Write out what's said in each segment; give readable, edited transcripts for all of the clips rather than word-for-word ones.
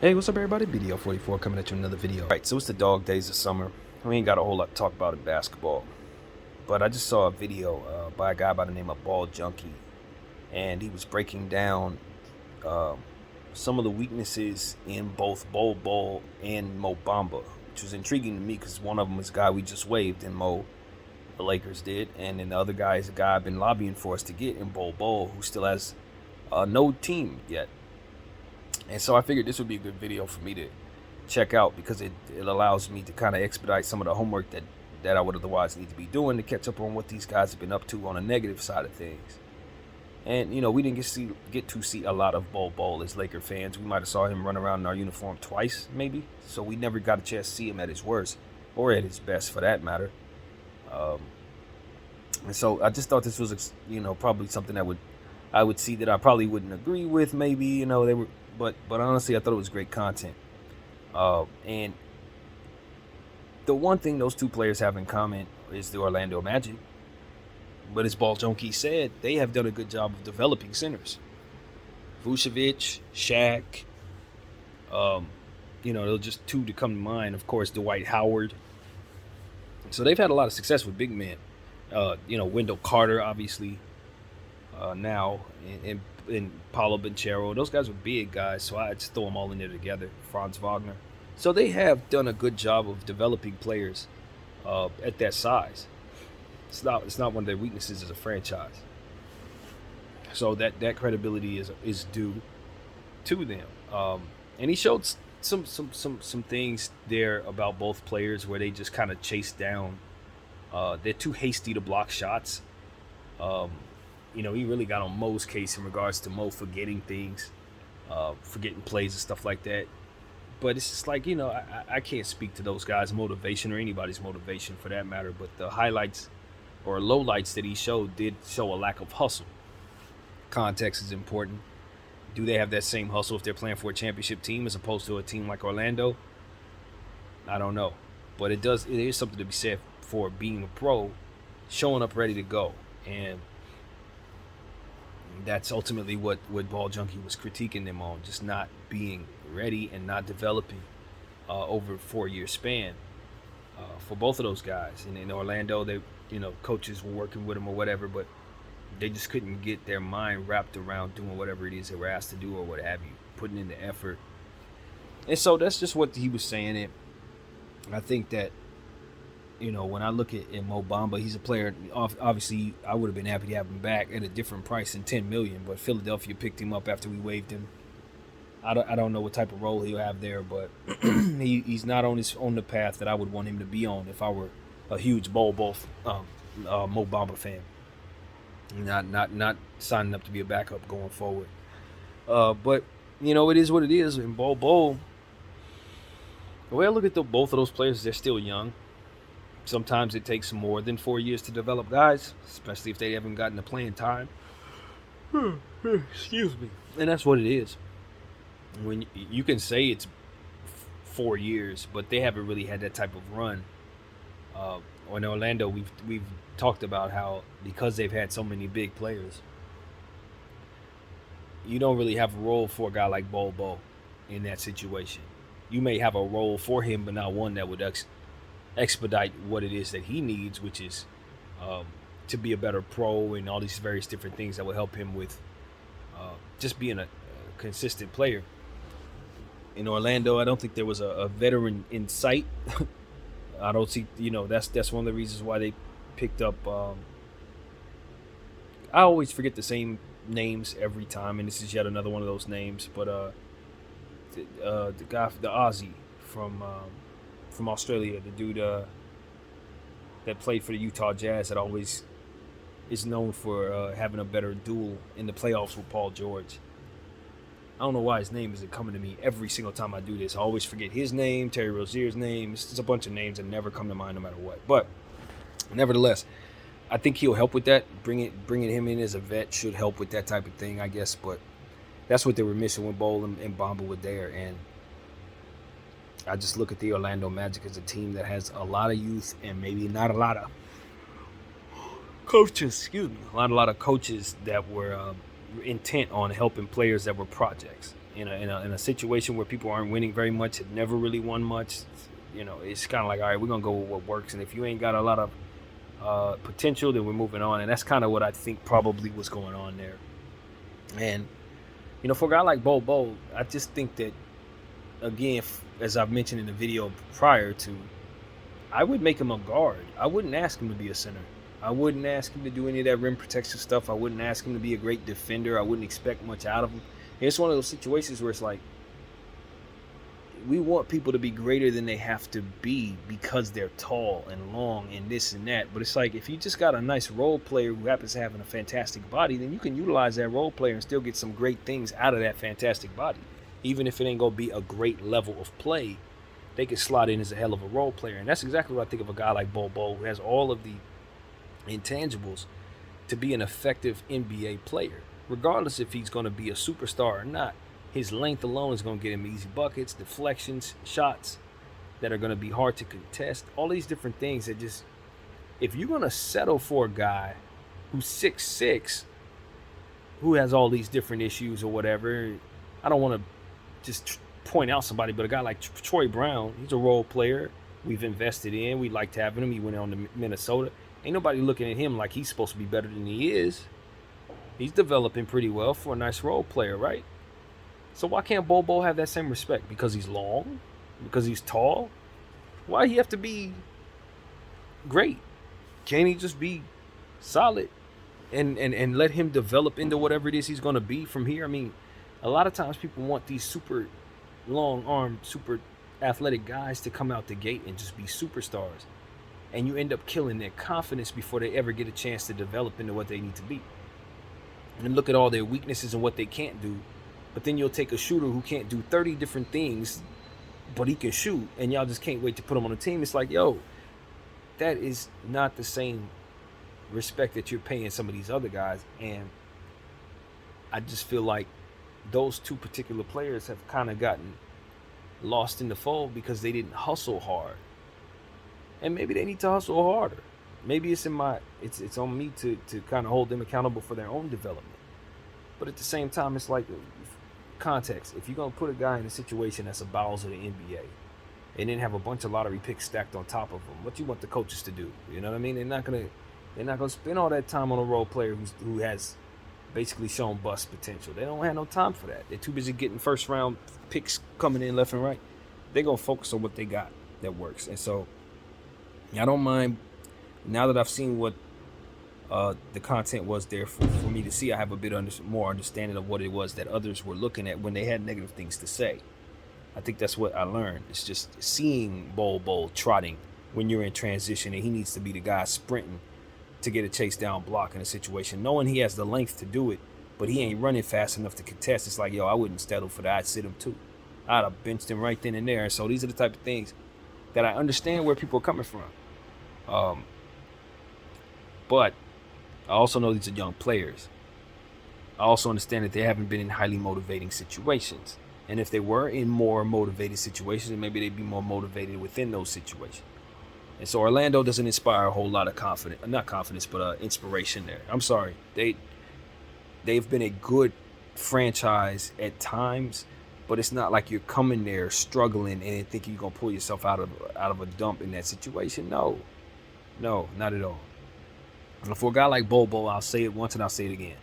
Hey, what's up, everybody? BDL44 coming at you with another video. All right, so it's the dog days of summer. We ain't got a whole lot to talk about in basketball, but I just saw a video by a guy by the name of Ball Junkie, and he was breaking down um, some of the weaknesses in both Bol Bol and Mo Bamba, which was intriguing to me because one of them is a guy we just waived in Mo, the Lakers did, and then the other guy is a guy I've been lobbying for us to get in Bol Bol, who still has no team yet. And so I figured this would be a good video for me to check out because it allows me to kind of expedite some of the homework that I would otherwise need to be doing to catch up on what these guys have been up to on the negative side of things. And we didn't get to see a lot of Bol Bol as Laker fans. We might have saw him run around in our uniform twice, maybe. So we never got a chance to see him at his worst or at his best, for that matter. And so I just thought this was probably something that I would see that I probably wouldn't agree with. Maybe they were, but honestly, I thought it was great content. And the one thing those two players have in common is the Orlando Magic. But as Ball Junkie said, they have done a good job of developing centers. Vucevic, Shaq, those just two to come to mind. Of course, Dwight Howard. So they've had a lot of success with big men. Wendell Carter, obviously, now, and Paulo Banchero. Those guys were big guys, so I just throw them all in there together. Franz Wagner. So they have done a good job of developing players at that size. It's not one of their weaknesses as a franchise. So that credibility is due to them. And he showed some things there about both players where they just kind of chase down. They're too hasty to block shots. He really got on Mo's case in regards to Mo forgetting things, forgetting plays and stuff like that. But it's just like, I can't speak to those guys' motivation or anybody's motivation for that matter. But the highlights or lowlights that he showed did show a lack of hustle. Context is important. Do they have that same hustle if they're playing for a championship team as opposed to a team like Orlando? I don't know. But it is something to be said for being a pro, showing up ready to go. And that's ultimately what Ball Junkie was critiquing them on, just not being ready and not developing over a 4-year span for both of those guys. And in Orlando, they coaches were working with them or whatever, but they just couldn't get their mind wrapped around doing whatever it is they were asked to do or what have you, putting in the effort. And so that's just what he was saying. And I think that when I look at Mo Bamba, he's a player. Obviously, I would have been happy to have him back at a different price than $10 million. But Philadelphia picked him up after we waived him. I don't know what type of role he'll have there, but he's not on the path that I would want him to be on if I were a huge Mo Bamba fan. Not signing up to be a backup going forward. But it is what it is. And Bol, the way I look at both of those players, they're still young. Sometimes it takes more than 4 years to develop guys, especially if they haven't gotten the playing time. Excuse me. And that's what it is. When you can say it's 4 years, but they haven't really had that type of run. In Orlando, we've talked about how because they've had so many big players, you don't really have a role for a guy like Bol in that situation. You may have a role for him, but not one that would expedite what it is that he needs, which is to be a better pro and all these various different things that will help him with just being a consistent player. In Orlando, I don't think there was a veteran in sight. I don't see, that's one of the reasons why they picked up. I always forget the same names every time, and this is yet another one of those names. But the guy, the Aussie from Australia, the dude that played for the Utah Jazz, that always is known for having a better duel in the playoffs with Paul George. I don't know why his name isn't coming to me every single time I do this. I always forget his name, Terry Rozier's name. It's just a bunch of names that never come to mind no matter what. But nevertheless, I think he'll help with that. Bringing him in as a vet should help with that type of thing, I guess. But that's what they were missing when Bol and Bamba were there. And I just look at the Orlando Magic as a team that has a lot of youth and maybe not a lot of coaches. A lot of coaches that were intent on helping players that were projects. in a situation where people aren't winning very much, have never really won much. It's kind of like, all right, we're gonna go with what works, and if you ain't got a lot of potential, then we're moving on. And that's kind of what I think probably was going on there. And for a guy like Bol, I just think that, again, as I've mentioned in the video prior to, I would make him a guard. I wouldn't ask him to be a center. I wouldn't ask him to do any of that rim protection stuff. I wouldn't ask him to be a great defender. I wouldn't expect much out of him. It's one of those situations where it's like, we want people to be greater than they have to be because they're tall and long and this and that. But it's like, if you just got a nice role player who happens to have a fantastic body, then you can utilize that role player and still get some great things out of that fantastic body. Even if it ain't going to be a great level of play, they could slot in as a hell of a role player. And that's exactly what I think of a guy like Bol, who has all of the intangibles to be an effective NBA player, regardless if he's going to be a superstar or not. His length alone is going to get him easy buckets, deflections, shots that are going to be hard to contest. All these different things that just, if you're going to settle for a guy who's 6'6", who has all these different issues or whatever, I don't want to just point out somebody, but a guy like Troy Brown, he's a role player we've invested in. We liked having him. He went on to Minnesota. Ain't nobody looking at him like he's supposed to be better than he is. He's developing pretty well for a nice role player, right? So why can't Bol have that same respect? Because he's long? Because he's tall? Why he have to be great? Can't he just be solid and let him develop into whatever it is he's going to be from here? I mean, a lot of times people want these super long-armed, super athletic guys to come out the gate and just be superstars. And you end up killing their confidence before they ever get a chance to develop into what they need to be. And look at all their weaknesses and what they can't do. But then you'll take a shooter who can't do 30 different things, but he can shoot, and y'all just can't wait to put him on the team. It's like, yo, that is not the same respect that you're paying some of these other guys. And I just feel like those two particular players have kind of gotten lost in the fold because they didn't hustle hard. And maybe they need to hustle harder. Maybe it's on me to kind of hold them accountable for their own development. But at the same time, it's like, context. If you're going to put a guy in a situation that's a bowels of the NBA and then have a bunch of lottery picks stacked on top of them, what you want the coaches to do? You know what I mean? They're not going to spend all that time on a role player who has basically shown bust potential. They don't have no time for that. They're too busy getting first round picks coming in left and right. They're going to focus on what they got that works. And so I don't mind, now that I've seen what the content was there for me to see, I have a bit more understanding of what it was that others were looking at when they had negative things to say. I think that's what I learned. It's just seeing Bol trotting when you're in transition, and he needs to be the guy sprinting to get a chase down block in a situation, knowing he has the length to do it, but he ain't running fast enough to contest. It's like, yo, I wouldn't settle for that. I'd sit him too. I'd have benched him right then and there. And so these are the type of things that I understand where people are coming from. But I also know these are young players. I also understand that they haven't been in highly motivating situations. And if they were in more motivated situations, then maybe they'd be more motivated within those situations. And so Orlando doesn't inspire a whole lot of inspiration there. I'm sorry. They've been a good franchise at times, but it's not like you're coming there struggling and thinking you're going to pull yourself out of a dump in that situation. No, not at all. And for a guy like Bol, I'll say it once and I'll say it again.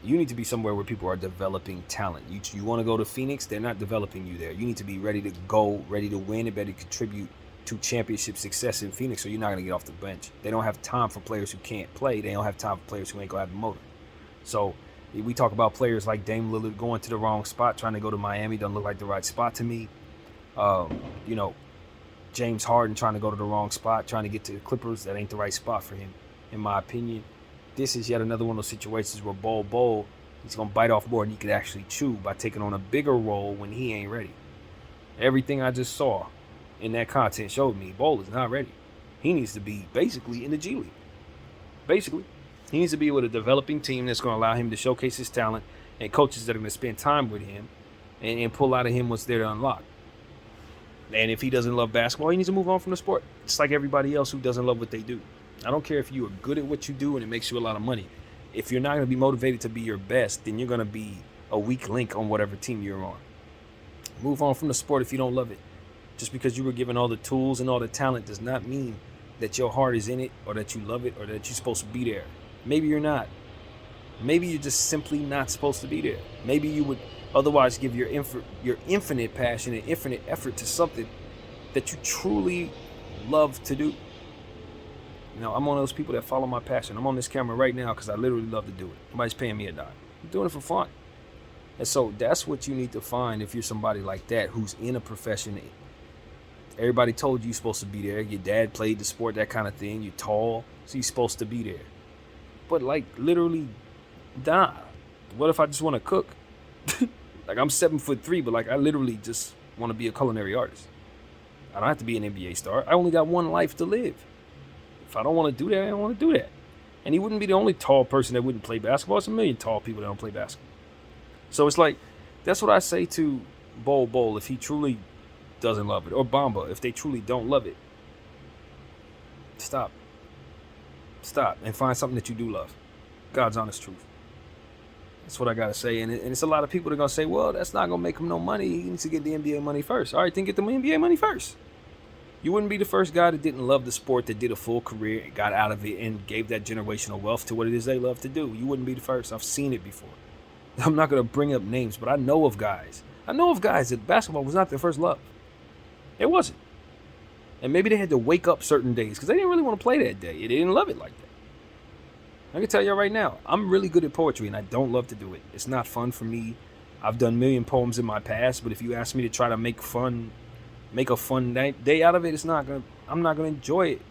You need to be somewhere where people are developing talent. You want to go to Phoenix, they're not developing you there. You need to be ready to go, ready to win, and ready to contribute to championship success in Phoenix, or you're not going to get off the bench. They don't have time for players who can't play. They don't have time for players who ain't going to have the motor. So we talk about players like Dame Lillard going to the wrong spot, trying to go to Miami. Doesn't look like the right spot to me. James Harden trying to go to the wrong spot, trying to get to the Clippers. That ain't the right spot for him, in my opinion. This is yet another one of those situations where Bol, he's going to bite off more than he could actually chew by taking on a bigger role when he ain't ready. Everything I just saw in that content showed me Bol is not ready. He needs to be basically in the G League. Basically, he needs to be with a developing team that's going to allow him to showcase his talent, and coaches that are going to spend time with him and pull out of him what's there to unlock. And if he doesn't love basketball, he needs to move on from the sport. It's like everybody else who doesn't love what they do. I don't care if you are good at what you do and it makes you a lot of money. If you're not going to be motivated to be your best, then you're going to be a weak link on whatever team you're on. Move on from the sport if you don't love it. Just because you were given all the tools and all the talent does not mean that your heart is in it or that you love it or that you're supposed to be there. Maybe you're not. Maybe you're just simply not supposed to be there. Maybe you would otherwise give your infinite passion and infinite effort to something that you truly love to do. You know, I'm one of those people that follow my passion. I'm on this camera right now because I literally love to do it. Nobody's paying me a dime. I'm doing it for fun. And so that's what you need to find if you're somebody like that who's in a profession. Everybody told you you're supposed to be there. Your dad played the sport, that kind of thing. You're tall, so you're supposed to be there. But like literally, nah. What if I just want to cook? Like I'm 7'3", but like I literally just want to be a culinary artist. I don't have to be an NBA star. I only got one life to live. If I don't want to do that, I don't want to do that. And he wouldn't be the only tall person that wouldn't play basketball. It's a million tall people that don't play basketball. So it's like, that's what I say to Bol Bol if he truly doesn't love it, or Bamba if they truly don't love it. Stop and find something that you do love. God's honest truth. That's what I gotta say. And it's a lot of people that are gonna say, well, that's not gonna make him no money. He needs to get the NBA money first. All right, then get the NBA money first. You wouldn't be the first guy that didn't love the sport, that did a full career and got out of it and gave that generational wealth to what it is they love to do. You wouldn't be the first. I've seen it before. I'm not gonna bring up names, but I know of guys that basketball was not their first love. It wasn't. And maybe they had to wake up certain days because they didn't really want to play that day. They didn't love it like that. I can tell you right now, I'm really good at poetry and I don't love to do it. It's not fun for me. I've done a million poems in my past, but if you ask me to try to make a fun day out of it, I'm not gonna enjoy it.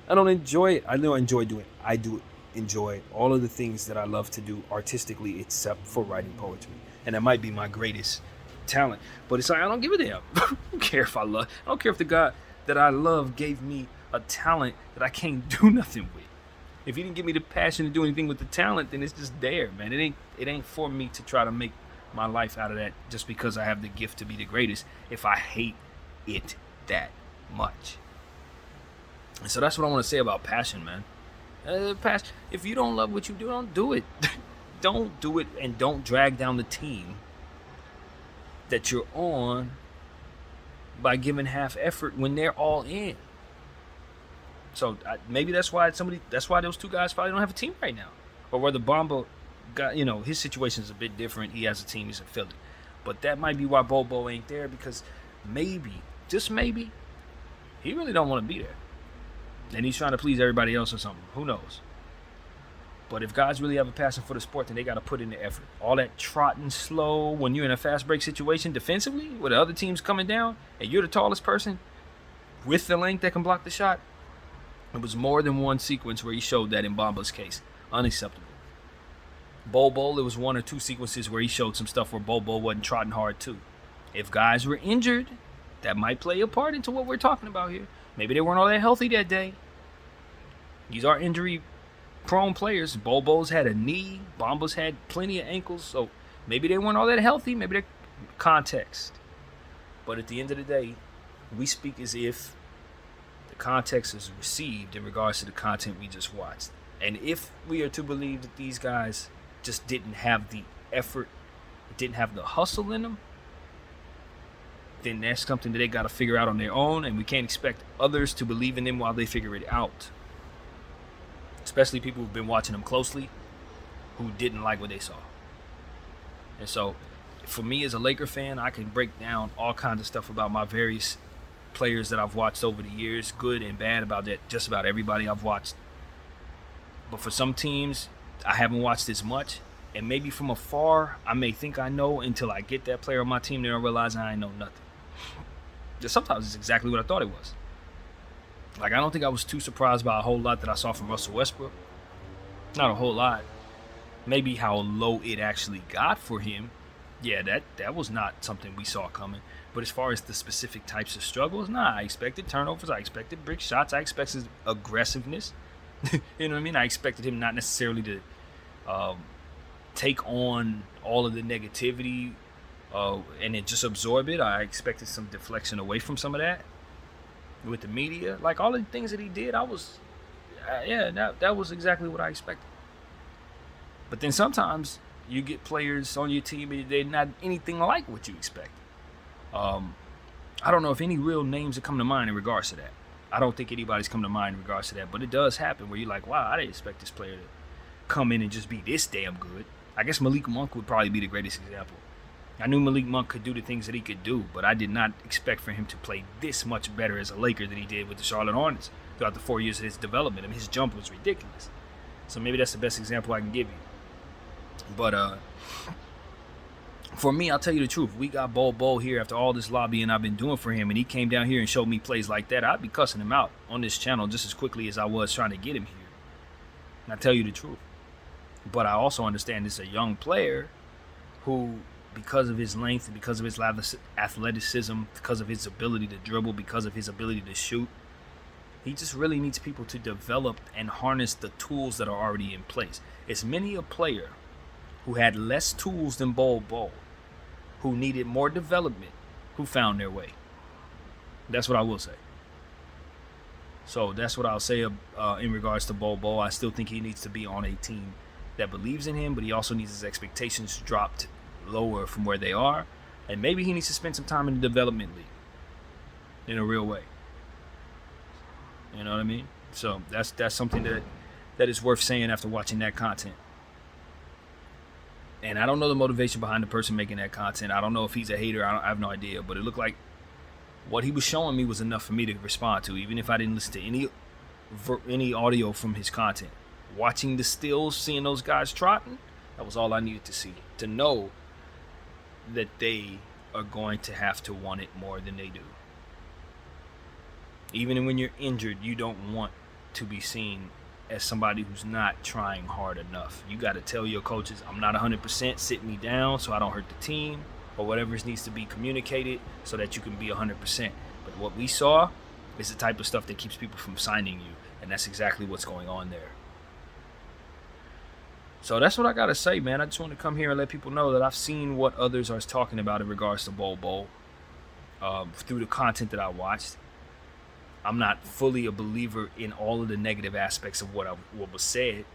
I don't enjoy it. I don't enjoy doing it. I do enjoy all of the things that I love to do artistically except for writing poetry. And that might be my greatest talent. But it's like, I don't give a damn. I don't care if I don't care if the God that I love gave me a talent that I can't do nothing with. If he didn't give me the passion to do anything with the talent, then it's just there, man. It ain't for me to try to make my life out of that just because I have the gift to be the greatest if I hate it that much. And so that's what I want to say about passion, man. Passion. If you don't love what you do, don't do it. Don't do it, and don't drag down the team that you're on by giving half effort when they're all in. So maybe that's why those two guys probably don't have a team right now. Or whether Bamba got, his situation is a bit different. He has a team. He's in Philly. But that might be why Bobo ain't there, because maybe, just maybe, he really don't want to be there. And he's trying to please everybody else or something. Who knows? But if guys really have a passion for the sport, then they got to put in the effort. All that trotting slow when you're in a fast break situation defensively, where the other team's coming down, and you're the tallest person with the length that can block the shot. It was more than one sequence where he showed that in Bamba's case. Unacceptable. Bol Bol, it was one or two sequences where he showed some stuff where Bol Bol wasn't trotting hard too. If guys were injured, that might play a part into what we're talking about here. Maybe they weren't all that healthy that day. These are injury-prone players. Bol Bol's had a knee. Bamba's had plenty of ankles. So maybe they weren't all that healthy. Maybe they're context. But at the end of the day, we speak as if the context is received in regards to the content we just watched. And if we are to believe that these guys just didn't have the effort, didn't have the hustle in them, then that's something that they got to figure out on their own, and we can't expect others to believe in them while they figure it out. Especially people who've been watching them closely, who didn't like what they saw. And so, for me as a Laker fan, I can break down all kinds of stuff about my various players that I've watched over the years, good and bad, about that, just about everybody I've watched. But for some teams, I haven't watched as much, and maybe from afar, I may think I know until I get that player on my team, then I realize I ain't know nothing. Just sometimes it's exactly what I thought it was. Like, I don't think I was too surprised by a whole lot that I saw from Russell Westbrook. Not a whole lot. Maybe how low it actually got for him. Yeah, that was not something we saw coming. But as far as the specific types of struggles, I expected turnovers. I expected brick shots. I expected aggressiveness. You know what I mean? I expected him not necessarily to take on all of the negativity and then just absorb it. I expected some deflection away from some of that with the media. Like, all the things that he did, that was exactly what I expected. But then sometimes you get players on your team and they're not anything like what you expect. I don't know if any real names that come to mind in regards to that. I don't think anybody's come to mind in regards to that, but it does happen where you're like, wow, I didn't expect this player to come in and just be this damn good. I guess Malik Monk would probably be the greatest example. I knew Malik Monk could do the things that he could do, but I did not expect for him to play this much better as a Laker than he did with the Charlotte Hornets throughout the 4 years of his development. I mean, his jump was ridiculous. So maybe that's the best example I can give you. But for me, I'll tell you the truth. We got Bol here after all this lobbying I've been doing for him, and he came down here and showed me plays like that. I'd be cussing him out on this channel just as quickly as I was trying to get him here. And I tell you the truth. But I also understand this is a young player who, because of his length, because of his athleticism, because of his ability to dribble, because of his ability to shoot, he just really needs people to develop and harness the tools that are already in place. It's many a player who had less tools than Bol, who needed more development, who found their way. That's what I will say. So that's what I'll say in regards to Bol. I still think he needs to be on a team that believes in him, but he also needs his expectations dropped lower from where they are, and maybe he needs to spend some time in the development league in a real way. You know what I mean? So that's something that is worth saying after watching that content. And I don't know the motivation behind the person making that content. I don't know if he's a hater. I have no idea, but it looked like what he was showing me was enough for me to respond to, even if I didn't listen to any audio from his content. Watching the stills, seeing those guys trotting, that was all I needed to see, to know that they are going to have to want it more than they do. Even when you're injured, you don't want to be seen as somebody who's not trying hard enough. You got to tell your coaches, I'm not 100%, sit me down so I don't hurt the team, or whatever needs to be communicated so that you can be 100%. But what we saw is the type of stuff that keeps people from signing you, and that's exactly what's going on there. So that's what I got to say, man. I just want to come here and let people know that I've seen what others are talking about in regards to Bol through the content that I watched. I'm not fully a believer in all of the negative aspects of what was said,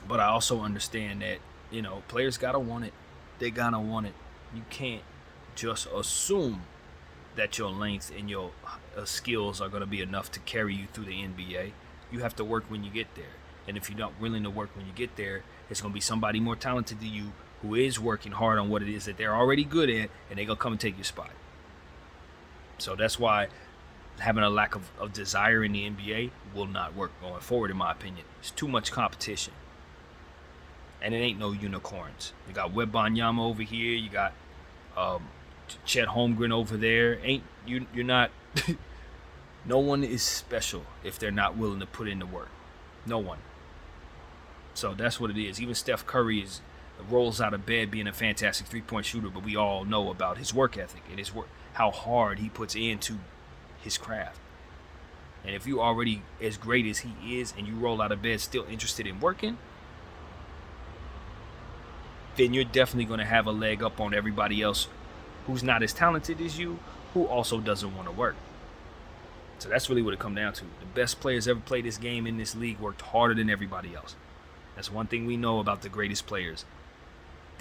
but I also understand that, you know, players got to want it. They got to want it. You can't just assume that your length and your skills are going to be enough to carry you through the NBA. You have to work when you get there. And if you're not willing to work when you get there, it's going to be somebody more talented than you who is working hard on what it is that they're already good at, and they're going to come and take your spot. So that's why having a lack of desire in the NBA will not work going forward, in my opinion. It's too much competition. And it ain't no unicorns. You got Wembanyama over here. You got Chet Holmgren over there. You're not... No one is special if they're not willing to put in the work. No one. So that's what it is. Even Steph Curry rolls out of bed being a fantastic three-point shooter, but we all know about his work ethic and his work, how hard he puts into his craft. And if you're already as great as he is and you roll out of bed still interested in working, then you're definitely going to have a leg up on everybody else who's not as talented as you, who also doesn't want to work. So that's really what it comes down to. The best players ever played this game in this league worked harder than everybody else. That's one thing we know about the greatest players.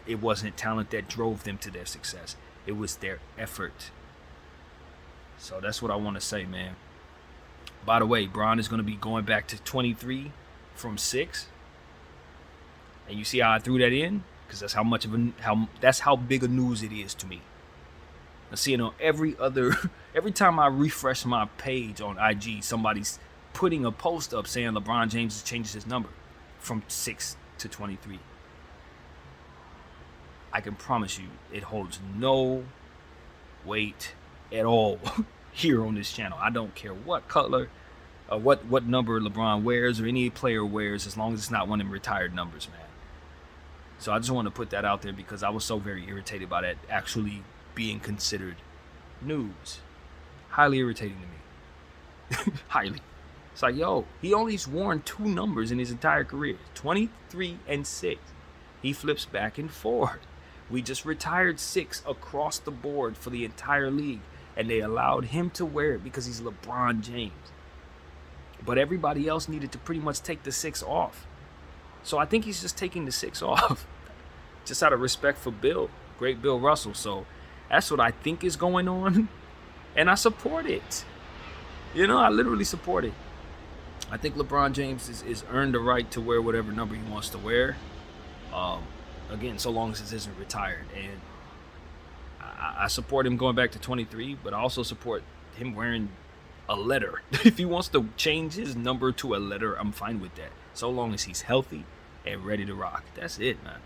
It wasn't talent that drove them to their success. It was their effort. So that's what I want to say, man. By the way, Bron is going to be going back to 23 from 6. And you see how I threw that in? Because that's that's how big a news it is to me. I see it on every time I refresh my page on IG, somebody's putting a post up saying LeBron James changes his number from 6 to 23. I can promise you it holds no weight at all here on this channel. I don't care what color or what number LeBron wears or any player wears, as long as it's not one of them retired numbers, man. So I just want to put that out there because I was so very irritated by that actually being considered news. Highly irritating to me. Highly. It's like, yo, he only's worn 2 numbers in his entire career, 23 and 6. He flips back and forth. We just retired 6 across the board for the entire league, and they allowed him to wear it because he's LeBron James. But everybody else needed to pretty much take the 6 off. So I think he's just taking the 6 off, just out of respect for great Bill Russell. So that's what I think is going on, and I support it. I literally support it. I think LeBron James is earned the right to wear whatever number he wants to wear. Again, so long as it isn't retired. And I support him going back to 23, but I also support him wearing a letter. If he wants to change his number to a letter, I'm fine with that. So long as he's healthy and ready to rock. That's it, man.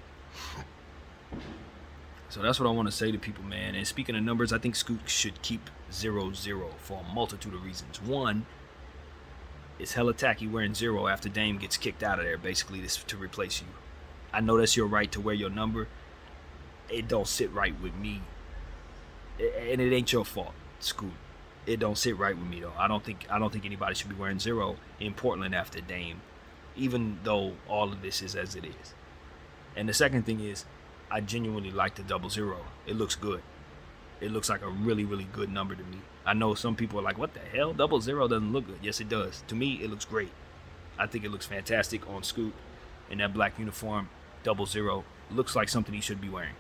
So that's what I want to say to people, man. And speaking of numbers, I think Scoot should keep 0-0 for a multitude of reasons. One, it's hella tacky wearing 0 after Dame gets kicked out of there, basically, to replace you. I know that's your right to wear your number. It don't sit right with me. And it ain't your fault, Scoot. It don't sit right with me, though. I don't think anybody should be wearing 0 in Portland after Dame, even though all of this is as it is. And the second thing is, I genuinely like the 00. It looks good. It looks like a really, really good number to me. I know some people are like, what the hell? 00 doesn't look good. Yes, it does. To me, it looks great. I think it looks fantastic on Scoot in that black uniform. 00 looks like something he should be wearing.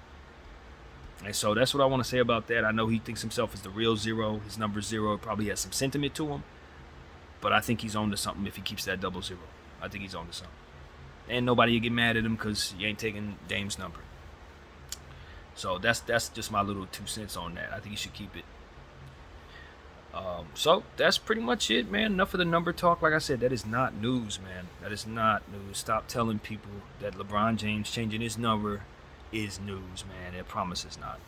And so that's what I want to say about that. I know he thinks himself as the real 0. His number 0 probably has some sentiment to him. But I think he's on to something if he keeps that 00. I think he's on to something. And nobody will get mad at him because you ain't taking Dame's number. So that's just my little 2 cents on that. I think he should keep it. So that's pretty much it, man. Enough of the number talk. Like I said, that is not news, man. That is not news. Stop telling people that LeBron James changing his number is news, man. I promise it's not.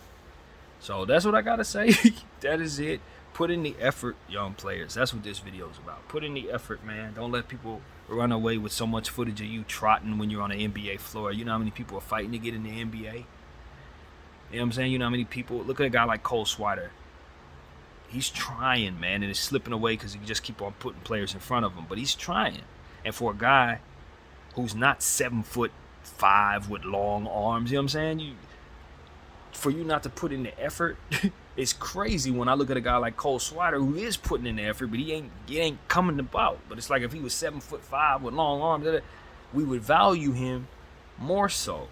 So that's what I gotta say. That is it. Put in the effort, young players. That's what this video is about. Put in the effort, man. Don't let people run away with so much footage of you trotting when you're on the NBA floor. You know how many people are fighting to get in the NBA? You know what I'm saying? You know how many people? Look at a guy like Cole Swider. He's trying, man, and it's slipping away because he just keep on putting players in front of him. But he's trying. And for a guy who's not 7'5" with long arms, you know what I'm saying? For you not to put in the effort, it's crazy when I look at a guy like Cole Swider who is putting in the effort, but he ain't coming about. But it's like if he was 7'5" with long arms, we would value him more so.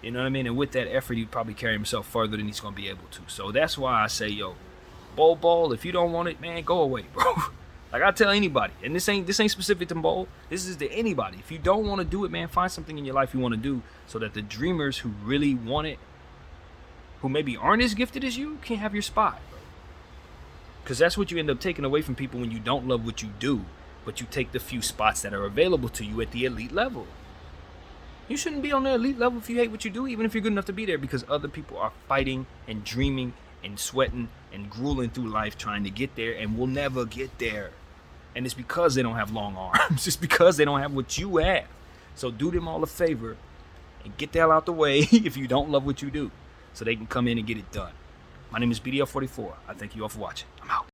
You know what I mean? And with that effort, he'd probably carry himself further than he's going to be able to. So that's why I say, yo, Bol, if you don't want it, man, go away, bro. Like I tell anybody, and this ain't specific to Bol. This is to anybody. If you don't want to do it, man, find something in your life you want to do so that the dreamers who really want it, who maybe aren't as gifted as you, can have your spot, bro. Because that's what you end up taking away from people when you don't love what you do, but you take the few spots that are available to you at the elite level. You shouldn't be on the elite level if you hate what you do, even if you're good enough to be there, because other people are fighting and dreaming and sweating and grueling through life trying to get there and will never get there. And it's because they don't have long arms. It's because they don't have what you have. So do them all a favor and get the hell out the way if you don't love what you do, so they can come in and get it done. My name is BDL44. I thank you all for watching. I'm out.